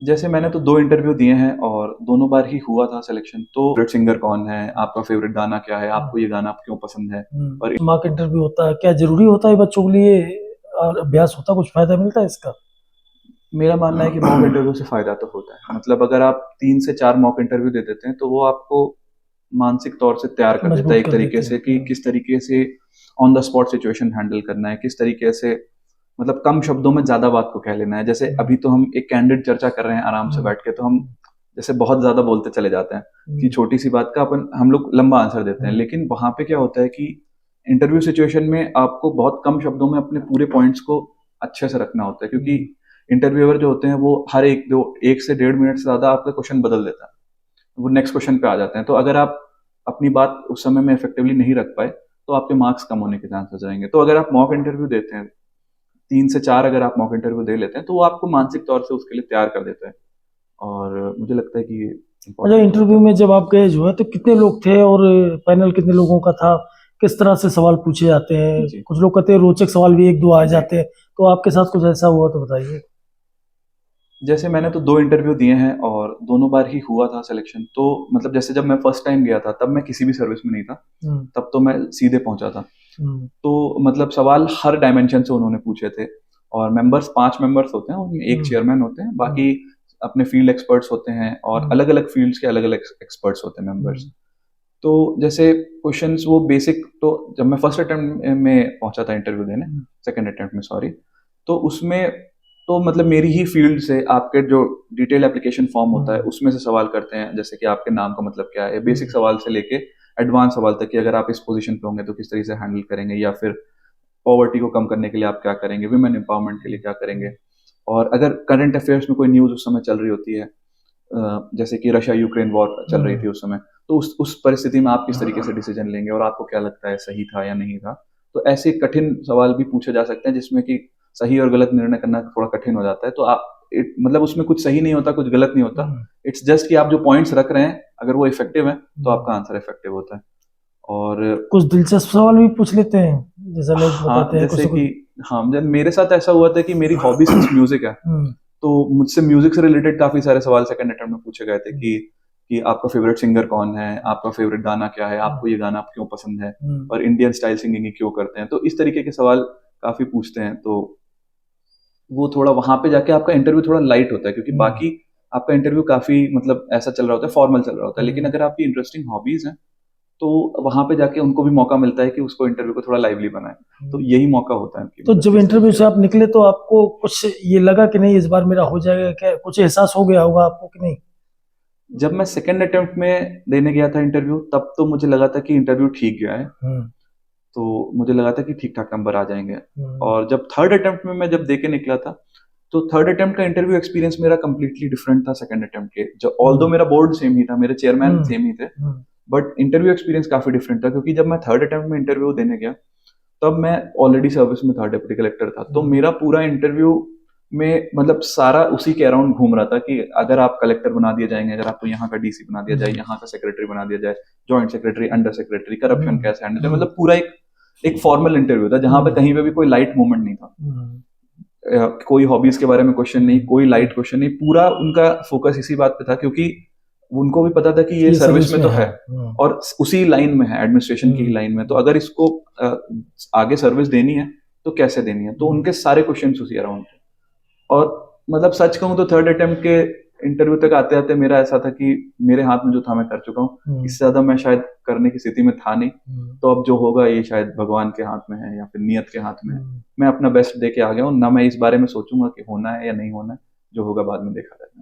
जैसे मैंने तो 2 इंटरव्यू दिए हैं और दोनों बार ही हुआ था सिलेक्शन। तो फेवरेट सिंगर कौन है, आपका फेवरेट गाना क्या है, आपको ये गाना क्यों पसंद है? और मॉक इंटरव्यू होता है, क्या जरूरी होता है बच्चों के लिए? और अभ्यास होता है, कुछ फायदा मिलता है इसका? मेरा मानना है कि मॉक इंटरव्यू से फ़ायदा तो होता है। मतलब अगर आप 3 से 4 मॉक इंटरव्यू दे देते हैं, तो वो आपको मानसिक तौर से तैयार कर देता है मजबूत एक कर तरीके देते से हैं। कि किस तरीके से on the spot situation handle करना है, किस तरीके से मतलब कम शब्दों में ज़्यादा बात को कह लेना है। जैसे अभी तो हम एक कैंडिड चर्चा कर रहे हैं आराम से बैठ के, तो हम जैसे बहुत ज़्यादा बोलते चले जाते हैं कि छोटी-सी बात का हम लोग लंबा आंसर देते हैं। लेकिन वहाँ पे क्या होता है कि इंटरव्यू सिचुएशन में आपको बहुत कम शब्दों में अपने पूरे पॉइंट्स को अच्छे से रखना होता है, क्योंकि इंटरव्यूअर जो होते हैं वो हर 1 से 1.5 मिनट से ज़्यादा आपका क्वेश्चन बदल देता है। वो नेक्स्ट क्वेश्चन पे आ जाते हैं। तो अगर आप अपनी बात उस समय में इफेक्टिवली नहीं रख पाए, तो आपके मार्क्स कम होने के चांसेस रहेंगे। तो अगर आप मॉक इंटरव्यू देते हैं, 3 से 4 अगर आप मॉक इंटरव्यू दे लेते हैं, तो वो आपको मानसिक तौर से उसके लिए तैयार कर देता है। और मुझे लगता है कि ये अच्छा, इम्पोर्टेंट होता इंटरव्यू है। में जब आप गए जो है तो कितने लोग थे और पैनल कितने लोगों का था? किस तरह से सवाल पूछे जाते हैं? जी। कुछ लोग कहते हैं रोचक सवाल भी एक दो आ जाते हैं, तो आपके साथ कुछ ऐसा हुआ तो बताइए। जैसे मैंने तो 2 इंटरव्यू दिए हैं और दोनों बार ही हुआ था सिलेक्शन। तो मतलब जैसे जब मैं फर्स्ट टाइम गया था, तब मैं किसी भी सर्विस में नहीं था। हम्म। तब तो मैं सीधे पहुंचा था। हम्म। तो मतलब सवाल हर डायमेंशन से उन्होंने पूछे थे। और मेंबर्स 5 मेंबर्स होते हैं, उनमें एक हम्म। चेयरमैन होते हैं, हम्म। बाकी अपने फील्ड एक्सपर्ट्स होते हैं और हम्म। अलग अलग फील्ड्स के अलग अलग एक्सपर्ट्स होते हैं मेंबर्स। हम्म। तो जैसे क्वेश्चंस वो बेसिक, तो जब मैं फर्स्ट अटेम्प्ट में पहुंचा था इंटरव्यू देने, सेकंड अटेम्प्ट में सॉरी, तो उसमें तो मतलब मेरी ही फील्ड से आपके जो डिटेल एप्लीकेशन फॉर्म होता है उसमें से सवाल करते हैं, जैसे कि आपके नाम का मतलब क्या है, बेसिक सवाल से लेके एडवांस सवाल तक कि अगर आप इस पोजीशन पे होंगे तो किस तरीके से हैंडल करेंगे, या फिर पॉवर्टी को कम करने के लिए आप क्या करेंगे, विमेन एम्पावरमेंट के लिए क्या करेंगे। और अगर करंट अफेयर्स में कोई न्यूज़ उस समय चल रही होती है, जैसे कि रशिया यूक्रेन वॉर चल रही थी उस समय, तो उस परिस्थिति में आप किस तरीके से डिसीजन लेंगे और आपको क्या लगता है सही था या नहीं था। तो ऐसे कठिन सवाल भी पूछे जा सकते हैं जिसमें कि सही और गलत निर्णय करना थोड़ा कठिन हो जाता है। तो आप मतलब उसमें कुछ सही नहीं होता, कुछ गलत नहीं होता। इट्स जस्ट कि आप जो पॉइंट्स रख रहे हैं अगर वो इफेक्टिव है तो आपका आंसर इफेक्टिव होता है। और कुछ दिलचस्प सवाल भी पूछ लेते हैं, जैसा लोग हाँ, बताते हैं कुछ जैसे ना कि कुछ। हाँ, जब मेरे साथ ऐसा हुआ था कि मेरी हॉबीज कुछ म्यूजिक है, हम्म। तो मुझसे म्यूजिक से रिलेटेड काफी सारे सवाल सेकंड अटेम्प्ट में पूछे गए थे कि आपका फेवरेट सिंगर कौन है, आपका फेवरेट गाना क्या है, आपको ये गाना क्यों पसंद है, और इंडियन स्टाइल सिंगिंग ही क्यों करते हैं। तो इस तरीके के सवाल काफी पूछते हैं। तो वो थोड़ा वहां पे जाके आपका इंटरव्यू थोड़ा लाइट होता है, क्योंकि बाकी आपका इंटरव्यू काफी मतलब ऐसा चल रहा होता है, फॉर्मल चल रहा होता है। लेकिन अगर आपकी इंटरेस्टिंग हॉबीज हैं, तो वहां पे जाके उनको भी मौका मिलता है कि उसको इंटरव्यू को थोड़ा लाइवली बनाए। तो यही मौका होता है कि तो मतलब जब किस इंटरव्यू तरीके से से। आप निकले तो आपको कुछ ये लगा कि नहीं इस बार मेरा हो जाएगा? क्या कुछ एहसास हो गया होगा आपको कि नहीं? जब मैं सेकंड अटेम्प्ट में देने गया था इंटरव्यू, तब तो मुझे लगा था कि इंटरव्यू ठीक गया है। हम्म। तो मुझे लगा था कि ठीक ठाक नंबर आ जाएंगे। हम्म। और जब थर्ड अटेम्प्ट में मैं जब दे के निकला था, तो थर्ड अटेम्प्ट का इंटरव्यू एक्सपीरियंस मेरा कंप्लीटली डिफरेंट था सेकंड अटेम्प्ट के। जो ऑल्दो मेरा बोर्ड सेम ही था, मेरे चेयरमैन सेम ही थे, बट इंटरव्यू एक्सपीरियंस काफी डिफरेंट था। क्योंकि जब मैं थर्ड अटेम्प्ट में इंटरव्यू देने गया, तब मैं ऑलरेडी सर्विस में था, डिप्टी कलेक्टर था। तो मेरा पूरा इंटरव्यू में मतलब सारा उसी के अराउंड घूम रहा था कि अगर आप कलेक्टर बना दिए जाएंगे, अगर आपको यहाँ का डीसी बना दिया जाए, यहाँ का सेक्रेटरी बना दिया जाए, joint secretary, under secretary, corruption कैसे हैंडल है। मतलब पूरा एक एक फॉर्मल इंटरव्यू था जहां पे कहीं पे भी कोई लाइट मोमेंट नहीं था। कोई हॉबीज के बारे में क्वेश्चन नहीं, कोई लाइट क्वेश्चन नहीं। पूरा उनका फोकस इसी बात पे था, क्योंकि उनको भी पता था कि ये ये सर्विस सर्विस में में तो है। है और उसी लाइन में है, एडमिनिस्ट्रेशन की ही लाइन में। तो अगर इसको आगे सर्विस देनी है तो कैसे देनी है, तो उनके सारे क्वेश्चन उसी अराउंड थे। और मतलब सच कहूँ तो थर्ड अटेम्प्ट के इंटरव्यू तक आते आते मेरा ऐसा था कि मेरे हाथ में जो था मैं कर चुका हूँ, इससे ज्यादा मैं शायद करने की स्थिति में था नहीं। तो अब जो होगा ये शायद भगवान के हाथ में है या फिर नियत के हाथ में है। मैं अपना बेस्ट दे के आ गया हूँ ना, मैं इस बारे में सोचूंगा कि होना है या नहीं होना है। जो होगा बाद में देखा जाएगा।